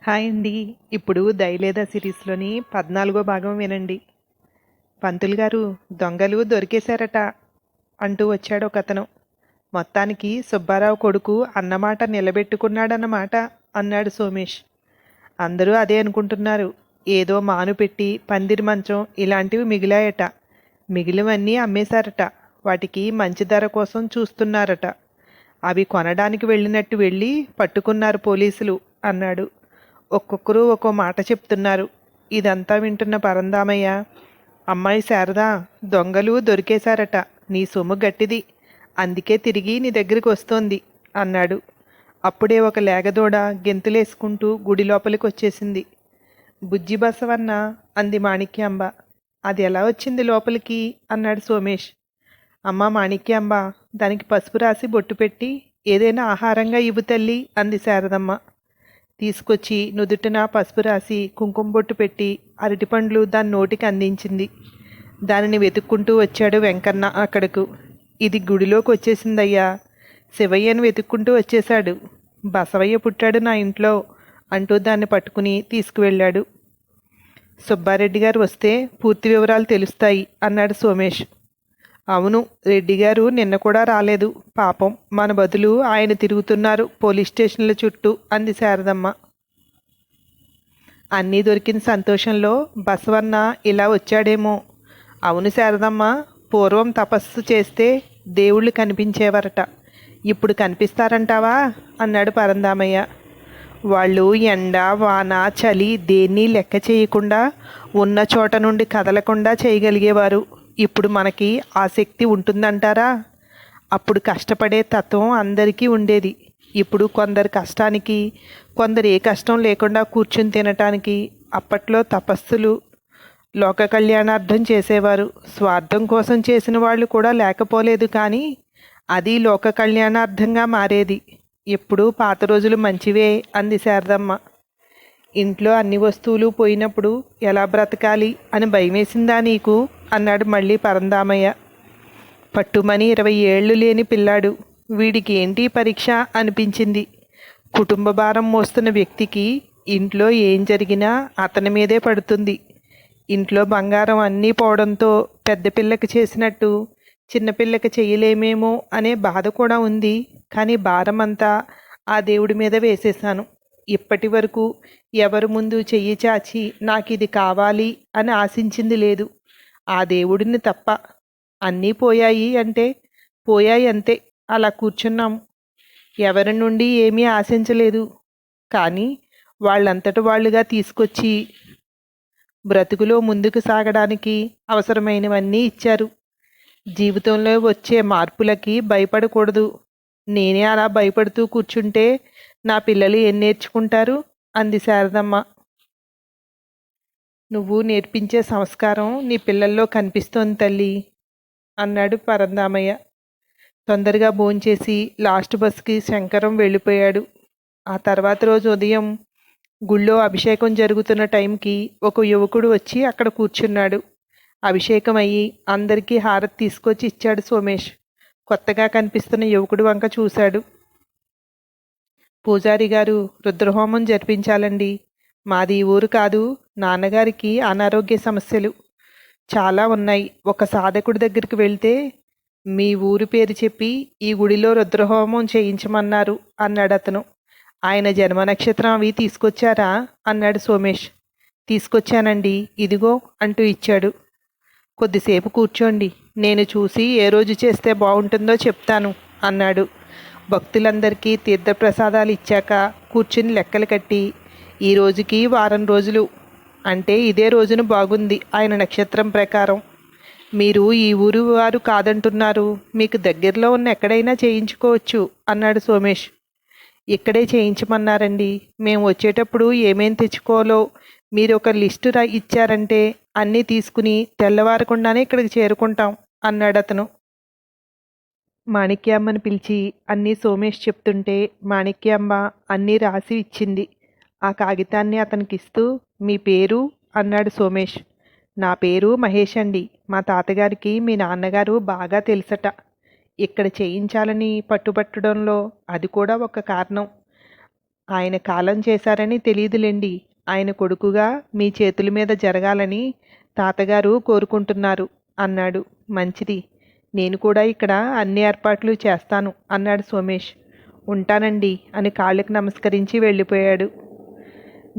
Hi అండి. ఇప్పుడు దయలేదా సిరీస్లోని 14వ భాగం వినండి. పంతులు గారు, దొంగలు దొరికేశారట అంటూ వచ్చాడు ఒకతను. మొత్తానికి సుబ్బారావు కొడుకు అన్నమాట నిలబెట్టుకున్నాడన్నమాట అన్నాడు సోమేష్. అందరూ అదే అనుకుంటున్నారు. ఏదో మాను పెట్టి పందిరి మంచం ఇలాంటివి మిగిలాయట. మిగిలివన్నీ అమ్మేశారట. వాటికి మంచి ధర కోసం చూస్తున్నారట. అవి కొనడానికి వెళ్ళినట్టు వెళ్ళి పట్టుకున్నారు పోలీసులు అన్నాడు. ఒక్కొక్కరు ఒక్కో మాట చెప్తున్నారు. ఇదంతా వింటున్న పరందామయ్య, అమ్మాయి శారదా, దొంగలు దొరికేశారట. నీ సొమ్ము గట్టిది, అందుకే తిరిగి నీ దగ్గరికి వస్తోంది అన్నాడు. అప్పుడే ఒక లేగదూడ గెంతులేసుకుంటూ గుడి లోపలికి వచ్చేసింది. బుజ్జి బసవన్న అంది మాణిక్యాంబ. అది ఎలా వచ్చింది లోపలికి అన్నాడు సోమేష్. అమ్మ మాణిక్యాంబ, దానికి పసుపు రాసి బొట్టు పెట్టి ఏదైనా ఆహారంగా ఇవ్వు తల్లి అంది శారదమ్మ. తీసుకొచ్చి నుదుటిన పసుపు రాసి కుంకుమ బొట్టు పెట్టి అరటిపండ్లు దాని నోటికి అందించింది. దానిని వెతుక్కుంటూ వచ్చాడు వెంకన్న అక్కడకు. ఇది గుడిలోకి వచ్చేసిందయ్యా. శివయ్యను వెతుక్కుంటూ వచ్చేశాడు. బసవయ్య పుట్టాడు నా ఇంట్లో అంటూ దాన్ని పట్టుకుని తీసుకువెళ్ళాడు. సుబ్బారెడ్డి గారు వస్తే పూర్తి వివరాలు తెలుస్తాయి అన్నాడు సోమేష్. అవును, రెడ్డిగారు నిన్న కూడా రాలేదు పాపం. మన బదులు ఆయన తిరుగుతున్నారు పోలీస్ స్టేషన్ల చుట్టూ అంది శారదమ్మ. అన్నీ దొరికిన సంతోషంలో బసవన్న ఇలా వచ్చాడేమో. అవును శారదమ్మ, పూర్వం తపస్సు చేస్తే దేవుళ్ళు కనిపించేవారట. ఇప్పుడు కనిపిస్తారంటావా అన్నాడు పరందామయ్య. వాళ్ళు ఎండ వాన చలి దేన్ని లెక్క చేయకుండా ఉన్న చోట నుండి కదలకుండా చేయగలిగేవారు. ఇప్పుడు మనకి ఆ శక్తి ఉంటుందంటారా? అప్పుడు కష్టపడే తత్వం అందరికీ ఉండేది. ఇప్పుడు కొందరు కష్టానికి, కొందరు ఏ కష్టం లేకుండా కూర్చుని తినటానికి. అప్పట్లో తపస్సులు లోక కళ్యాణార్థం చేసేవారు. స్వార్థం కోసం చేసిన వాళ్ళు కూడా లేకపోలేదు, కానీ అది లోక కళ్యాణార్థంగా మారేది. ఎప్పుడు పాత రోజులు మంచివే అంది శారదమ్మ. ఇంట్లో అన్ని వస్తువులు పోయినప్పుడు ఎలా బ్రతకాలి అని భయమేసిందా నీకు అన్నాడు మళ్ళీ పరందామయ్య. పట్టుమని 20 ఏళ్ళు లేని పిల్లాడు, వీడికి ఏంటి పరీక్ష అనిపించింది. కుటుంబ భారం మోస్తున్న వ్యక్తికి ఇంట్లో ఏం జరిగినా అతని మీదే పడుతుంది. ఇంట్లో బంగారం అన్నీ పోవడంతో పెద్ద పిల్లకి చేసినట్టు చిన్నపిల్లకి చేయలేమేమో అనే బాధ కూడా ఉంది. కానీ భారం అంతా ఆ దేవుడి మీద వేసేశాను. ఇప్పటి వరకు ఎవరి ముందు చెయ్యి చాచి నాకు ఇది కావాలి అని ఆశించింది లేదు, ఆ దేవుడిని తప్ప. అన్నీ పోయాయి అంటే పోయాయి అంతే. అలా కూర్చున్నాము. ఎవరి నుండి ఏమీ ఆశించలేదు. కానీ వాళ్ళంతట వాళ్ళుగా తీసుకొచ్చి బ్రతుకులో ముందుకు సాగడానికి అవసరమైనవన్నీ ఇచ్చారు. జీవితంలో వచ్చే మార్పులకి భయపడకూడదు. నేనే అలా భయపడుతూ కూర్చుంటే నా పిల్లలు ఏం నేర్చుకుంటారు అంది శారదమ్మ. నువ్వు నేర్పించే సంస్కారం నీ పిల్లల్లో కనిపిస్తోంది తల్లి అన్నాడు పరందామయ్య. తొందరగా భోంచేసి లాస్ట్ బస్కి శంకరం వెళ్ళిపోయాడు. ఆ తర్వాత రోజు ఉదయం గుళ్ళో అభిషేకం జరుగుతున్న టైంకి ఒక యువకుడు వచ్చి అక్కడ కూర్చున్నాడు. అభిషేకం అయ్యి అందరికీ హారతి తీసుకొచ్చి ఇచ్చాడు సోమేష్. కొత్తగా కనిపిస్తున్న యువకుడు వంక చూశాడు. పూజారి గారు, రుద్రహోమం జరిపించాలండి. మాది ఊరు కాదు, నాన్నగారికి అనారోగ్య సమస్యలు చాలా ఉన్నాయి. ఒక సాధకుడి దగ్గరికి వెళ్తే మీ ఊరు పేరు చెప్పి ఈ గుడిలో రుద్రహోమం చేయించమన్నారు అన్నాడు అతను. ఆయన జన్మ నక్షత్రం అవి తీసుకొచ్చారా అన్నాడు సోమేష్. తీసుకొచ్చానండి, ఇదిగో అంటూ ఇచ్చాడు. కొద్దిసేపు కూర్చోండి, నేను చూసి ఏ రోజు చేస్తే బాగుంటుందో చెప్తాను అన్నాడు. భక్తులందరికీ తీర్థప్రసాదాలు ఇచ్చాక కూర్చుని లెక్కలు కట్టి, ఈ రోజుకి వారం రోజులు అంటే ఇదే రోజున బాగుంది ఆయన నక్షత్రం ప్రకారం. మీరు ఈ ఊరు వారు కాదంటున్నారు, మీకు దగ్గరలో ఉన్న ఎక్కడైనా చేయించుకోవచ్చు అన్నాడు సోమేష్. ఇక్కడే చేయించమన్నారండి. మేము వచ్చేటప్పుడు ఏమేం తెచ్చుకోవాలో మీరు ఒక లిస్టు ఇచ్చారంటే అన్నీ తీసుకుని తెల్లవారకుండానే ఇక్కడికి చేరుకుంటాం అన్నాడు అతను. మాణిక్యామ్మని పిలిచి అన్నీ సోమేష్ చెప్తుంటే మాణిక్యాంబ అన్నీ రాసి ఇచ్చింది. ఆ కాగితాన్ని అతనికిస్తూ, మీ పేరు అన్నాడు సోమేష్. నా పేరు మహేష్ అండి. మా తాతగారికి మీ నాన్నగారు బాగా తెలుసట. ఇక్కడ చేయించాలని పట్టుబట్టడంలో అది కూడా ఒక కారణం. ఆయన కాలం చేశారని తెలియదులేండి. ఆయన కొడుకుగా మీ చేతుల మీద జరగాలని తాతగారు కోరుకుంటున్నారు అన్నాడు. మంచిది. నేను కూడా ఇక్కడ అన్ని ఏర్పాట్లు చేస్తాను అన్నాడు సోమేష్. ఉంటానండి అని కాళ్ళకి నమస్కరించి వెళ్ళిపోయాడు.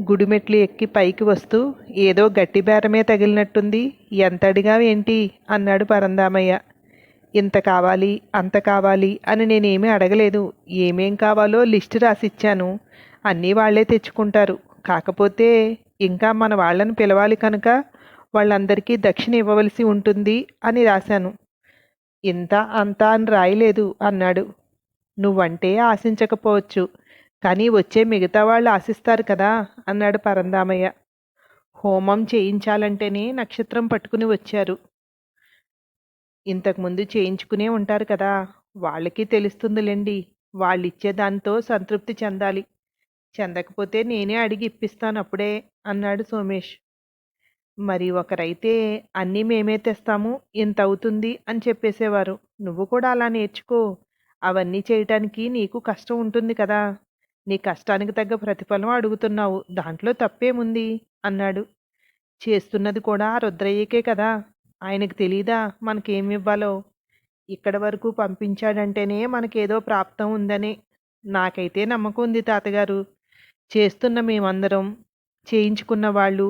గుడిమెట్లు ఎక్కి పైకి వస్తూ ఏదో గట్టి బేరమే తగిలినట్టుంది. ఎంత అడిగావేంటి అన్నాడు పరందామయ్య. ఇంత కావాలి అంత కావాలి అని నేనేమీ అడగలేదు. ఏమేం కావాలో లిస్టు రాసిచ్చాను. అన్నీ వాళ్ళే తెచ్చుకుంటారు. కాకపోతే ఇంకా మన వాళ్ళని పిలవాలి కనుక వాళ్ళందరికీ దక్షిణ ఇవ్వవలసి ఉంటుంది అని రాశాను. ఇంత అంత అని రాయలేదు అన్నాడు. నువ్వంటే ఆశించకపోవచ్చు, కానీ వచ్చే మిగతా వాళ్ళు ఆశిస్తారు కదా అన్నాడు పరందామయ్య. హోమం చేయించాలంటేనే నక్షత్రం పట్టుకుని వచ్చారు. ఇంతకుముందు చేయించుకునే ఉంటారు కదా, వాళ్ళకి తెలుస్తుందిలేండి. వాళ్ళిచ్చే దాంతో సంతృప్తి చెందాలి. చెందకపోతే నేనే అడిగి ఇప్పిస్తాను అప్పుడే అన్నాడు సోమేష్. మరి ఒకరైతే అన్నీ మేమే తెస్తాము, ఇంత అవుతుంది అని చెప్పేసేవారు. నువ్వు కూడా అలా నేర్చుకో. అవన్నీ చేయటానికి నీకు కష్టం ఉంటుంది కదా. నీ కష్టానికి తగ్గ ప్రతిఫలం అడుగుతున్నావు, దాంట్లో తప్పేముంది అన్నాడు. చేస్తున్నది కూడా రుద్రయ్యకే కదా, ఆయనకు తెలీదా మనకేమివ్వాలో? ఇక్కడి వరకు పంపించాడంటేనే మనకేదో ప్రాప్తం ఉందని నాకైతే నమ్మకం ఉంది తాతగారు. చేస్తున్న మేమందరం, చేయించుకున్న వాళ్ళు,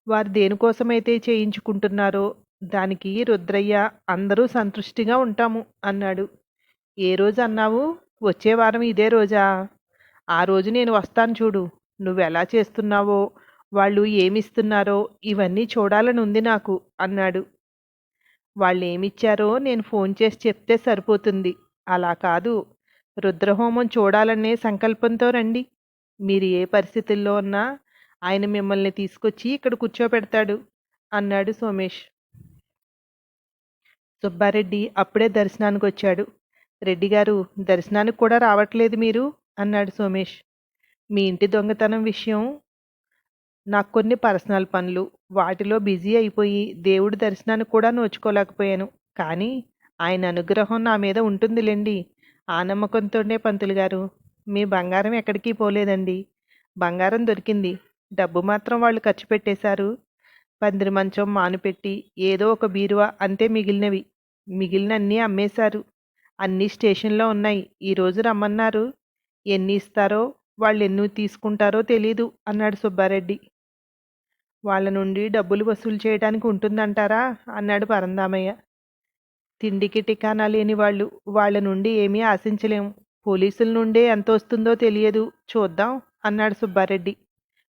వారు దేనికోసమైతే చేయించుకుంటున్నారో దానికి రుద్రయ్య అందరూ సంతృష్టిగా ఉంటాము అన్నాడు. ఏ రోజు అన్నావు? వచ్చే వారం ఇదే రోజా? ఆ రోజు నేను వస్తాను చూడు. నువ్వెలా చేస్తున్నావో, వాళ్ళు ఏమిస్తున్నారో ఇవన్నీ చూడాలని ఉంది నాకు అన్నాడు. వాళ్ళు ఏమిచ్చారో నేను ఫోన్ చేసి చెప్తే సరిపోతుంది. అలా కాదు, రుద్రహోమం చూడాలనే సంకల్పంతో రండి. మీరు ఏ పరిస్థితుల్లో ఉన్నా ఆయన మిమ్మల్ని తీసుకొచ్చి ఇక్కడ కూర్చోపెడతాడు అన్నాడు సోమేష్. సుబ్బారెడ్డి అప్పుడే దర్శనానికి వచ్చాడు. రెడ్డి గారు, దర్శనానికి కూడా రావట్లేదు మీరు అన్నాడు సోమేష్. మీ ఇంటి దొంగతనం విషయం, నాకు కొన్ని పర్సనల్ పనులు, వాటిలో బిజీ అయిపోయి దేవుడి దర్శనానికి కూడా నోచుకోలేకపోయాను. కానీ ఆయన అనుగ్రహం నా మీద ఉంటుందిలేండి. ఆ నమ్మకంతోనే పంతులు గారు. మీ బంగారం ఎక్కడికి పోలేదండి. బంగారం దొరికింది, డబ్బు మాత్రం వాళ్ళు ఖర్చు పెట్టేశారు. పందిరి మంచం మానుపెట్టి ఏదో ఒక బీరువా అంతే మిగిలినవి. మిగిలినన్నీ అమ్మేశారు. అన్నీ స్టేషన్లో ఉన్నాయి. ఈరోజు రమ్మన్నారు. ఎన్ని ఇస్తారో, వాళ్ళు ఎన్ని తీసుకుంటారో తెలీదు అన్నాడు సుబ్బారెడ్డి. వాళ్ళ నుండి డబ్బులు వసూలు చేయడానికి ఉంటుందంటారా అన్నాడు పరందామయ్య. తిండికి టికానా లేని వాళ్ళు, వాళ్ళ నుండి ఏమీ ఆశించలేము. పోలీసుల నుండే ఎంత వస్తుందో తెలియదు, చూద్దాం అన్నాడు సుబ్బారెడ్డి.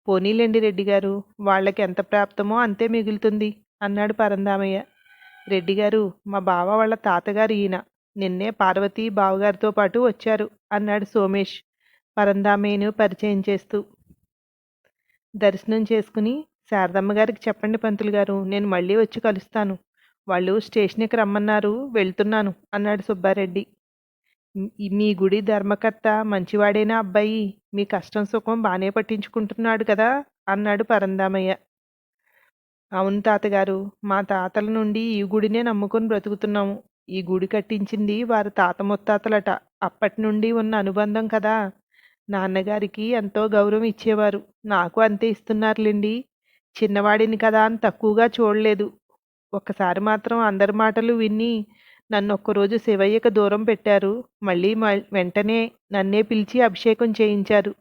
పోనీలేండి రెడ్డి గారు, వాళ్ళకి ఎంత ప్రాప్తమో అంతే మిగులుతుంది అన్నాడు పరందామయ్య. రెడ్డి గారు, మా బావ వాళ్ళ తాతగారు ఈయన. నిన్నే పార్వతి బావగారితో పాటు వచ్చారు అన్నాడు సోమేష్ పరందామయ్యను పరిచయం చేస్తూ. దర్శనం చేసుకుని, శారదమ్మ గారికి చెప్పండి పంతులు గారు, నేను మళ్ళీ వచ్చి కలుస్తాను. వాళ్ళు స్టేషన్కి రమ్మన్నారు, వెళ్తున్నాను అన్నాడు సుబ్బారెడ్డి. మీ గుడి ధర్మకర్త మంచివాడేనా అబ్బాయి? మీ కష్టం సుఖం బాగానే పట్టించుకుంటున్నాడు కదా అన్నాడు పరందామయ్య. అవును తాతగారు, మా తాతల నుండి ఈ గుడినే నమ్ముకొని బ్రతుకుతున్నాము. ఈ గుడి కట్టించింది వారి తాత ముత్తాతలట. అప్పటి నుండి ఉన్న అనుబంధం కదా. నాన్నగారికి ఎంతో గౌరవం ఇచ్చేవారు, నాకు అంతే ఇస్తున్నారులేండి. చిన్నవాడిని కదా అని తక్కువగా చూడలేదు. ఒక్కసారి మాత్రం అందరి మాటలు విని నన్ను ఒక్కరోజు శివయ్యకు దూరం పెట్టారు. మళ్ళీ వెంటనే నన్నే పిలిచి అభిషేకం చేయించారు.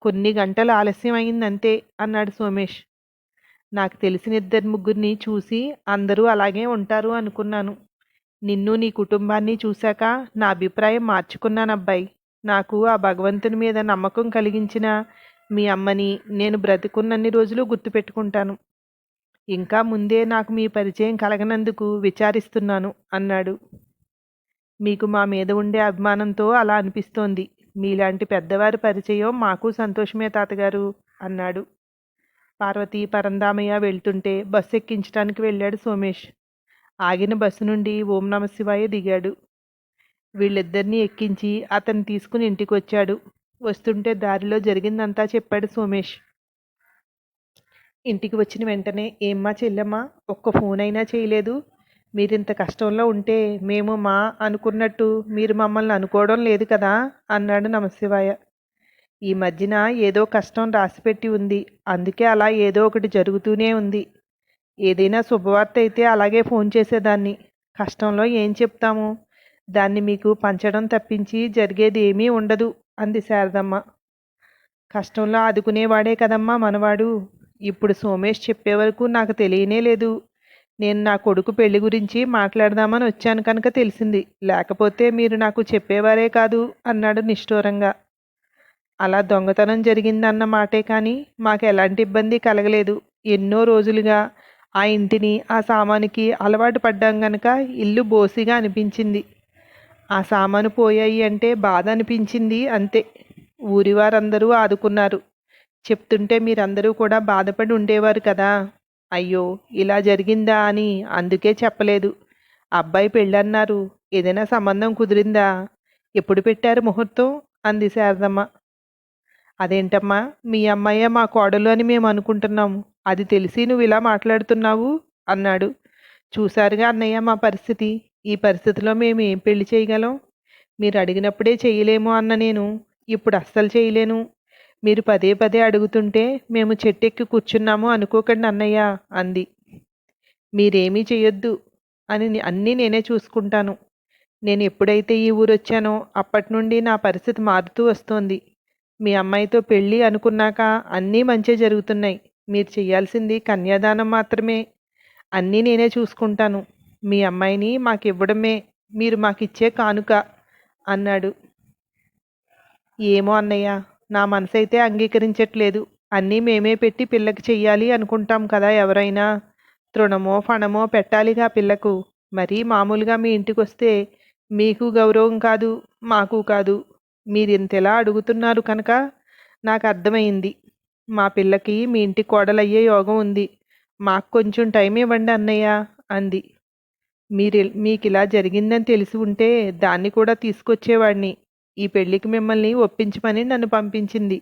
కొన్ని గంటలు ఆలస్యం అయిందంతే అన్నాడు సోమేష్. నాకు తెలిసిన ఇద్దరు ముగ్గురిని చూసి అందరూ అలాగే ఉంటారు అనుకున్నాను. నిన్ను నీ కుటుంబాన్ని చూశాక నా అభిప్రాయం మార్చుకున్నానబ్బాయి. నాకు ఆ భగవంతుని మీద నమ్మకం కలిగించిన మీ అమ్మని నేను బ్రతికున్నన్ని రోజులు గుర్తుపెట్టుకుంటాను. ఇంకా ముందే నాకు మీ పరిచయం కలగనందుకు విచారిస్తున్నాను అన్నాడు. మీకు మా మీద ఉండే అభిమానంతో అలా అనిపిస్తోంది. మీలాంటి పెద్దవారి పరిచయం మాకు సంతోషమే తాతగారు అన్నాడు. పార్వతి పరందామయ్య వెళ్తుంటే బస్సు ఎక్కించడానికి వెళ్ళాడు సోమేష్. ఆగిన బస్సు నుండి ఓం నమ శివాయ దిగాడు. వీళ్ళిద్దరినీ ఎక్కించి అతన్ని తీసుకుని ఇంటికి వచ్చాడు. వస్తుంటే దారిలో జరిగిందంతా చెప్పాడు సోమేష్. ఇంటికి వచ్చిన వెంటనే, ఏమ్మా చెల్లెమ్మ, ఒక్క ఫోన్ అయినా చేయలేదు. మీరింత కష్టంలో ఉంటే మేము మా అనుకున్నట్టు మీరు మమ్మల్ని అనుకోవడం లేదు కదా అన్నాడు నమశివాయ. ఈ మధ్యన ఏదో కష్టం రాసిపెట్టి ఉంది. అందుకే అలా ఏదో ఒకటి జరుగుతూనే ఉంది. ఏదైనా శుభవార్త అయితే అలాగే ఫోన్ చేసేదాన్ని. కష్టంలో ఏం చెప్తాము? దాన్ని మీకు పంచడం తప్పించి జరిగేది ఏమీ ఉండదు అంది శారదమ్మ. కష్టంలో ఆదుకునేవాడే కదమ్మా మనవాడు. ఇప్పుడు సోమేష్ చెప్పే వరకు నాకు తెలియనే లేదు. నేను నా కొడుకు పెళ్లి గురించి మాట్లాడదామని వచ్చాను కనుక తెలిసింది. లేకపోతే మీరు నాకు చెప్పేవారే కాదు అన్నాడు నిష్ఠూరంగా. అలా దొంగతనం జరిగిందన్న మాటే కానీ మాకు ఎలాంటి ఇబ్బంది కలగలేదు. ఎన్నో రోజులుగా ఆ ఇంటిని ఆ సామానుకి అలవాటు పడ్డాం గనక ఇల్లు బోసిగా అనిపించింది. ఆ సామాను పోయాయి అంటే బాధ అనిపించింది అంతే. ఊరివారందరూ ఆదుకున్నారు. చెప్తుంటే మీరందరూ కూడా బాధపడి ఉండేవారు కదా. అయ్యో ఇలా జరిగిందా అని అందుకే చెప్పలేదు. అబ్బాయి పెళ్ళన్నారు. ఏదైనా సంబంధం కుదిరిందా? ఎప్పుడు పెట్టారు ముహూర్తం అంది శారదమ్మ. అదేంటమ్మా, మీ అమ్మాయే మా కోడలు అని మేము అనుకుంటున్నాము. అది తెలిసి నువ్వు ఇలా మాట్లాడుతున్నావు అన్నాడు. చూశారుగా అన్నయ్య మా పరిస్థితి. ఈ పరిస్థితిలో మేము ఏం పెళ్లి చేయగలం? మీరు అడిగినప్పుడే చేయలేము అన్న నేను ఇప్పుడు అస్సలు చేయలేను. మీరు పదే పదే అడుగుతుంటే మేము చెట్టెక్కి కూర్చున్నాము అనుకోకండి అన్నయ్య అంది. మీరేమీ చెయ్యొద్దు అని అన్నీ నేనే చూసుకుంటాను. నేను ఎప్పుడైతే ఈ ఊరొచ్చానో అప్పటి నుండి నా పరిస్థితి మారుతూ వస్తోంది. మీ అమ్మాయితో పెళ్ళి అనుకున్నాక అన్నీ మంచే జరుగుతున్నాయి. మీరు చెయ్యాల్సింది కన్యాదానం మాత్రమే. అన్నీ నేనే చూసుకుంటాను. మీ అమ్మాయిని మాకివ్వడమే మీరు మాకిచ్చే కానుక అన్నాడు. ఏమో అన్నయ్య, నా మనసైతే అంగీకరించట్లేదు. అన్నీ మేమే పెట్టి పిల్లకి చెయ్యాలి అనుకుంటాం కదా ఎవరైనా. తృణమో ఫణమో పెట్టాలిగా పిల్లకు. మరీ మామూలుగా మీ ఇంటికొస్తే మీకు గౌరవం కాదు, మాకు కాదు. మీరింతలా అడుగుతున్నారు కనుక నాకు అర్థమైంది. మా పిల్లకి మీ ఇంటి కోడలయ్యే యోగం ఉంది. మాకు కొంచెం టైం ఇవ్వండి అన్నయ్య అంది. మీకిలా జరిగిందని తెలిసి ఉంటే దాన్ని కూడా తీసుకొచ్చేవాడిని. ఈ పెళ్లికి మిమ్మల్ని ఒప్పించమని నన్ను పంపించింది.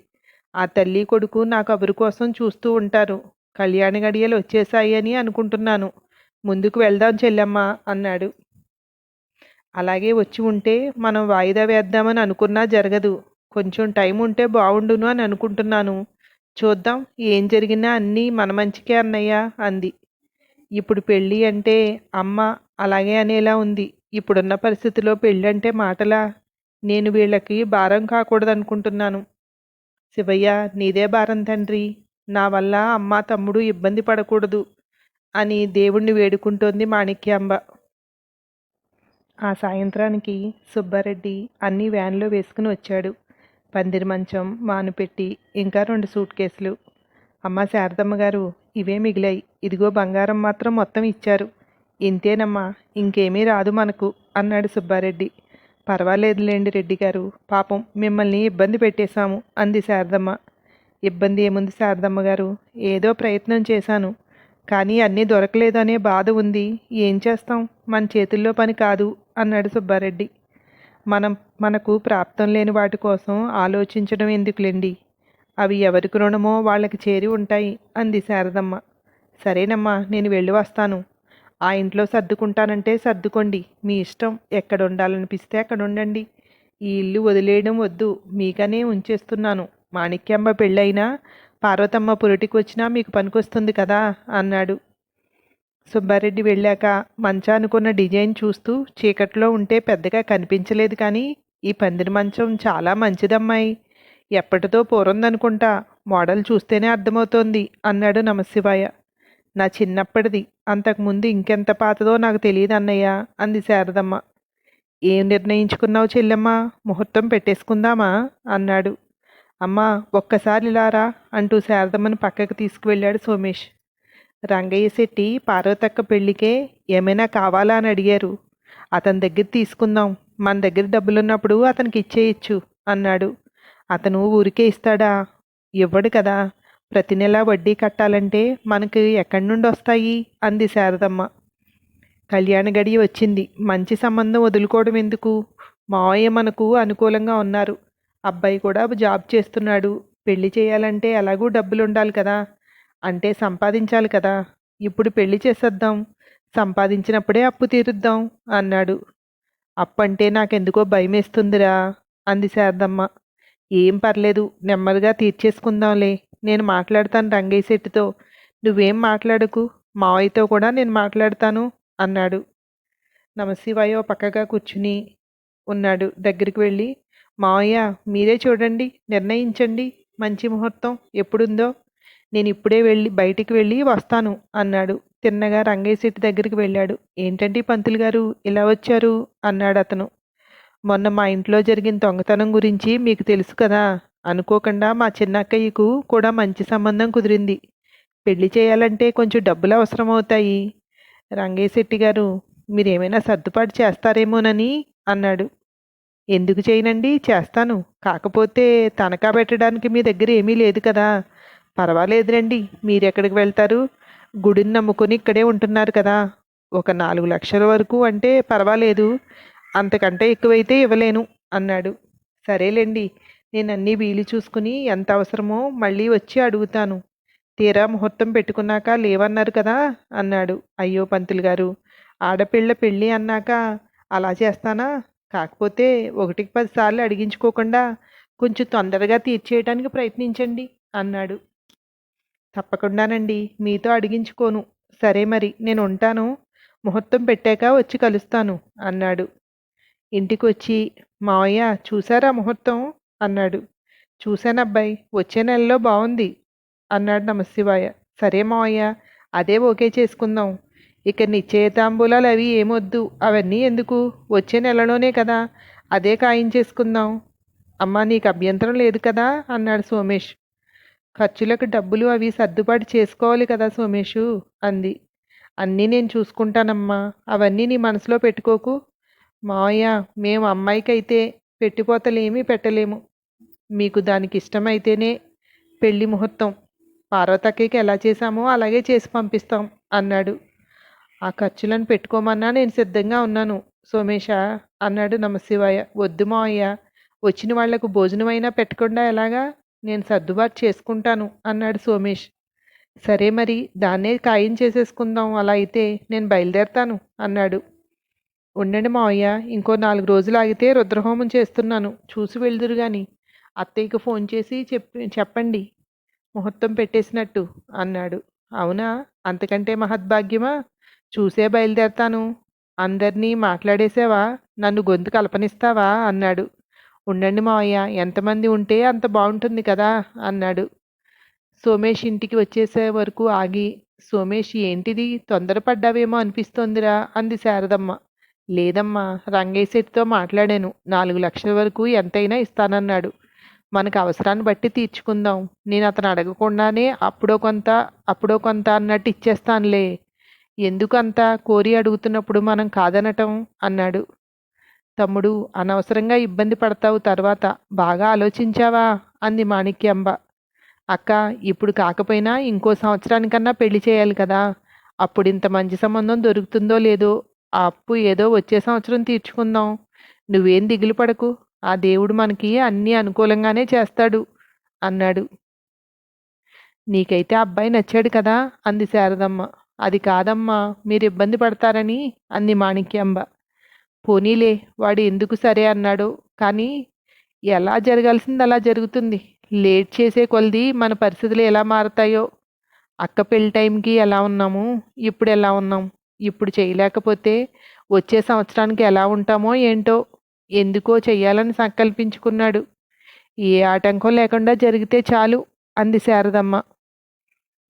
ఆ తల్లి కొడుకు నా కబురు కోసం చూస్తూ ఉంటారు. కళ్యాణ గడియలు వచ్చేశాయి అని అనుకుంటున్నాను. ముందుకు వెళ్దాం చెల్లెమ్మ అన్నాడు. అలాగే వచ్చి ఉంటే మనం వాయిదా వేద్దామని అనుకున్నా జరగదు. కొంచెం టైం ఉంటే బాగుండును అని అనుకుంటున్నాను. చూద్దాం, ఏం జరిగినా అన్నీ మన మంచికే అన్నయ్య అంది. ఇప్పుడు పెళ్ళి అంటే అమ్మ అలాగే అనేలా ఉంది. ఇప్పుడున్న పరిస్థితిలో పెళ్ళంటే మాటలా? నేను వీళ్ళకి భారం కాకూడదనుకుంటున్నాను. శివయ్య, నీదే భారం తండ్రి. నా వల్ల అమ్మ తమ్ముడు ఇబ్బంది పడకూడదు అని దేవుణ్ణి వేడుకుంటోంది మాణిక్యాంబ. ఆ సాయంత్రానికి సుబ్బారెడ్డి అన్నీ వ్యాన్లో వేసుకుని వచ్చాడు. పందిరి మంచం, మానుపెట్టి, ఇంకా 2 సూట్ కేసులు. అమ్మ శారదమ్మ గారు, ఇవే మిగిలాయి. ఇదిగో బంగారం మాత్రం మొత్తం ఇచ్చారు. ఇంతేనమ్మా, ఇంకేమీ రాదు మనకు అన్నాడు సుబ్బారెడ్డి. పర్వాలేదులేండి రెడ్డి గారు, పాపం మిమ్మల్ని ఇబ్బంది పెట్టేశాము అంది శారదమ్మ. ఇబ్బంది ఏముంది శారదమ్మ గారు, ఏదో ప్రయత్నం చేశాను. కానీ అన్నీ దొరకలేదనే బాధ ఉంది. ఏం చేస్తాం, మన చేతుల్లో పని కాదు అన్నాడు సుబ్బారెడ్డి. మనకు ప్రాప్తం లేని వాటి కోసం ఆలోచించడం ఎందుకులేండి. అవి ఎవరికి రుణమో వాళ్ళకి చేరి ఉంటాయి అంది శారదమ్మ. సరేనమ్మా, నేను వెళ్ళి వస్తాను. ఆ ఇంట్లో సర్దుకుంటానంటే సర్దుకోండి, మీ ఇష్టం. ఎక్కడ ఉండాలనిపిస్తే అక్కడ ఉండండి. ఈ ఇల్లు వదిలేయడం వద్దు, మీకనే ఉంచేస్తున్నాను. మాణిక్యాంబ పెళ్ళైనా పార్వతమ్మ పురిటికి వచ్చినా మీకు పనికొస్తుంది కదా అన్నాడు. సుబ్బారెడ్డి వెళ్ళాక మంచానుకున్న డిజైన్ చూస్తూ చీకట్లో ఉంటే పెద్దగా కనిపించలేదు, కానీ ఈ పందిరి మంచం చాలా మంచిదమ్మాయి. ఎప్పటితో పూర్వందనుకుంటా. మోడల్ చూస్తేనే అర్థమవుతోంది అన్నాడు నమశివాయ. నా చిన్నప్పటిది. అంతకుముందు ఇంకెంత పాతదో నాకు తెలియదు అన్నయ్య అంది శారదమ్మ. ఏం నిర్ణయించుకున్నావు చెల్లెమ్మ? ముహూర్తం పెట్టేసుకుందామా అన్నాడు. అమ్మా, ఒక్కసారి ఇలారా అంటూ శారదమ్మను పక్కకు తీసుకువెళ్ళాడు సోమేష్. రంగయ్య శెట్టి పార్వతక్క పెళ్ళికే ఏమైనా కావాలా అని అడిగారు. అతని దగ్గర తీసుకుందాం. మన దగ్గర డబ్బులున్నప్పుడు అతనికి ఇచ్చేయచ్చు అన్నాడు. అతను ఊరికే ఇస్తాడా? ఇవ్వడు కదా. ప్రతి నెలా వడ్డీ కట్టాలంటే మనకు ఎక్కడి నుండి వస్తాయి అంది శారదమ్మ. కళ్యాణ గడియ వచ్చింది. మంచి సంబంధం వదులుకోవడం ఎందుకు? మావయ్య మనకు అనుకూలంగా ఉన్నారు. అబ్బాయి కూడా జాబ్ చేస్తున్నాడు. పెళ్లి చేయాలంటే ఎలాగూ డబ్బులు ఉండాలి కదా. అంటే సంపాదించాలి కదా. ఇప్పుడు పెళ్లి చేసేద్దాం. సంపాదించినప్పుడే అప్పు తీరుద్దాం అన్నాడు. అప్పు అంటే నాకెందుకో భయమేస్తుందిరా అంది శారదమ్మ. ఏం పర్లేదు, నెమ్మదిగా తీర్చేసుకుందాంలే. నేను మాట్లాడతాను రంగయ్య శెట్టితో. నువ్వేం మాట్లాడకు. మావయ్యతో కూడా నేను మాట్లాడతాను అన్నాడు. నమశివాయ ఓ పక్కగా కూర్చుని ఉన్నాడు. దగ్గరికి వెళ్ళి, మావయ్య మీరే చూడండి, నిర్ణయించండి మంచి ముహూర్తం ఎప్పుడుందో. నేను ఇప్పుడే బయటికి వెళ్ళి వస్తాను అన్నాడు. తిన్నగా రంగయ్య శెట్టి దగ్గరికి వెళ్ళాడు. ఏంటండి పంతులు గారు ఇలా వచ్చారు అన్నాడు అతను. మొన్న మా ఇంట్లో జరిగిన దొంగతనం గురించి మీకు తెలుసు కదా. అనుకోకుండా మా చిన్నక్కయ్యకు కూడా మంచి సంబంధం కుదిరింది. పెళ్లి చేయాలంటే కొంచెం డబ్బులు అవసరం అవుతాయి. రంగయ్య శెట్టి గారు మీరేమైనా సర్దుబాటు చేస్తారేమోనని అన్నాడు. ఎందుకు చేయనండి, చేస్తాను. కాకపోతే తనఖా పెట్టడానికి మీ దగ్గర ఏమీ లేదు కదా. పర్వాలేదురండి, మీరెక్కడికి వెళ్తారు? గుడిని నమ్ముకొని ఇక్కడే ఉంటున్నారు కదా. ఒక 4 లక్షల వరకు అంటే పర్వాలేదు, అంతకంటే ఎక్కువైతే ఇవ్వలేను అన్నాడు. సరేలేండి, నేను అన్నీ వీలు చూసుకుని ఎంత అవసరమో మళ్ళీ వచ్చి అడుగుతాను. తీరా ముహూర్తం పెట్టుకున్నాక లేవన్నారు కదా అన్నాడు. అయ్యో పంతులు గారు, ఆడపిల్ల పెళ్ళి అన్నాక అలా చేస్తానా? కాకపోతే 1కి 10 సార్లు అడిగించుకోకుండా కొంచెం తొందరగా తీర్చేయడానికి ప్రయత్నించండి అన్నాడు. తప్పకుండానండి, మీతో అడిగించుకోను. సరే మరి నేను ఉంటాను. ముహూర్తం పెట్టాక వచ్చి కలుస్తాను అన్నాడు. ఇంటికి వచ్చి, మావయ్య చూసారా ముహూర్తం అన్నాడు. చూశానబ్బాయి, వచ్చే నెలలో బాగుంది అన్నాడు నమశివాయ. సరే మావయ్య, అదే ఓకే చేసుకుందాం. ఇక నిశ్చయితాంబూలాలు అవి ఏమొద్దు, అవన్నీ ఎందుకు, వచ్చే నెలలోనే కదా, అదే ఖాయించేసుకుందాం. అమ్మా నీకు అభ్యంతరం లేదు కదా అన్నాడు సోమేష్. ఖర్చులకు డబ్బులు అవి సర్దుబాటు చేసుకోవాలి కదా సోమేషు అంది. అన్నీ నేను చూసుకుంటానమ్మా, అవన్నీ నీ మనసులో పెట్టుకోకు. మావయ్య, మేము అమ్మాయికైతే పెట్టిపోతలేమీ పెట్టలేము. మీకు దానికి ఇష్టమైతేనే పెళ్లి ముహూర్తం. పార్వతక్కకి ఎలా చేశామో అలాగే చేసి పంపిస్తాం అన్నాడు. ఆ ఖర్చులను పెట్టుకోమన్నా నేను సిద్ధంగా ఉన్నాను సోమేశ అన్నాడు నమశివాయ. వద్దు మావయ్య, వచ్చిన వాళ్లకు భోజనమైనా పెట్టకుండా ఎలాగా, నేను సర్దుబాటు చేసుకుంటాను అన్నాడు సోమేష్. సరే మరి దాన్నే ఖాయం చేసేసుకుందాం, అలా అయితే నేను బయలుదేరతాను అన్నాడు. ఉండండి మావయ్య, ఇంకో 4 రోజులు ఆగితే రుద్రహోమం చేస్తున్నాను, చూసి వెళ్దురు గాని. అత్తయ్యకు ఫోన్ చేసి చెప్పండి ముహూర్తం పెట్టేసినట్టు అన్నాడు. అవునా, అంతకంటే మహద్భాగ్యమా? చూసే బయలుదేరతాను. అందరినీ మాట్లాడేసావా? నన్ను గొంతు కల్పనిస్తావా అన్నాడు. ఉండండి మావయ్య, ఎంతమంది ఉంటే అంత బాగుంటుంది కదా అన్నాడు. సోమేష్ ఇంటికి వచ్చేసే వరకు ఆగి, సోమేష్ ఏంటిది తొందరపడ్డావేమో అనిపిస్తోందిరా అంది శారదమ్మ. లేదమ్మా, రంగయ్య శెట్టితో మాట్లాడాను. 4 లక్షల వరకు ఎంతైనా ఇస్తానన్నాడు. మనకు అవసరాన్ని బట్టి తీర్చుకుందాం. నేను అతను అడగకుండానే అప్పుడో కొంత అన్నట్టు ఇచ్చేస్తానులే. ఎందుకంత కోరి అడుగుతున్నప్పుడు మనం కాదనటం అన్నాడు. తమ్ముడు, అనవసరంగా ఇబ్బంది పడతావు తర్వాత, బాగా ఆలోచించావా అంది మాణిక్యాంబ. అక్క, ఇప్పుడు కాకపోయినా ఇంకో సంవత్సరానికన్నా పెళ్లి చేయాలి కదా. అప్పుడు ఇంత మంచి సంబంధం దొరుకుతుందో లేదో. ఆ అప్పు ఏదో వచ్చే సంవత్సరం తీర్చుకుందాం. నువ్వేం దిగులు పడకు, ఆ దేవుడు మనకి అన్నీ అనుకూలంగానే చేస్తాడు అన్నాడు. నీకైతే అబ్బాయి నచ్చాడు కదా అంది శారదమ్మ. అది కాదమ్మా, మీరు ఇబ్బంది పడతారని అంది మాణిక్యాంబ. పోనీలే, వాడు ఎందుకు సరే అన్నాడు. కానీ ఎలా జరగాల్సింది అలా జరుగుతుంది. లేట్ చేసే కొలది మన పరిస్థితులు ఎలా మారతాయో. అక్క పెళ్లి టైంకి ఎలా ఉన్నాము, ఇప్పుడు ఎలా ఉన్నాం. ఇప్పుడు చేయలేకపోతే వచ్చే సంవత్సరానికి ఎలా ఉంటామో ఏంటో. ఎందుకో చెయ్యాలని సంకల్పించుకున్నాడు. ఏ ఆటంకం లేకుండా జరిగితే చాలు అంది శారదమ్మ.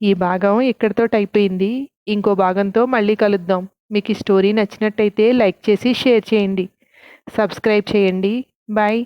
ఈ భాగం ఇక్కడితో అయిపోయింది. ఇంకో భాగంతో మళ్ళీ కలుద్దాం. మీకు ఈ స్టోరీ నచ్చినట్టయితే లైక్ చేసి షేర్ చేయండి, సబ్స్క్రైబ్ చేయండి. బాయ్.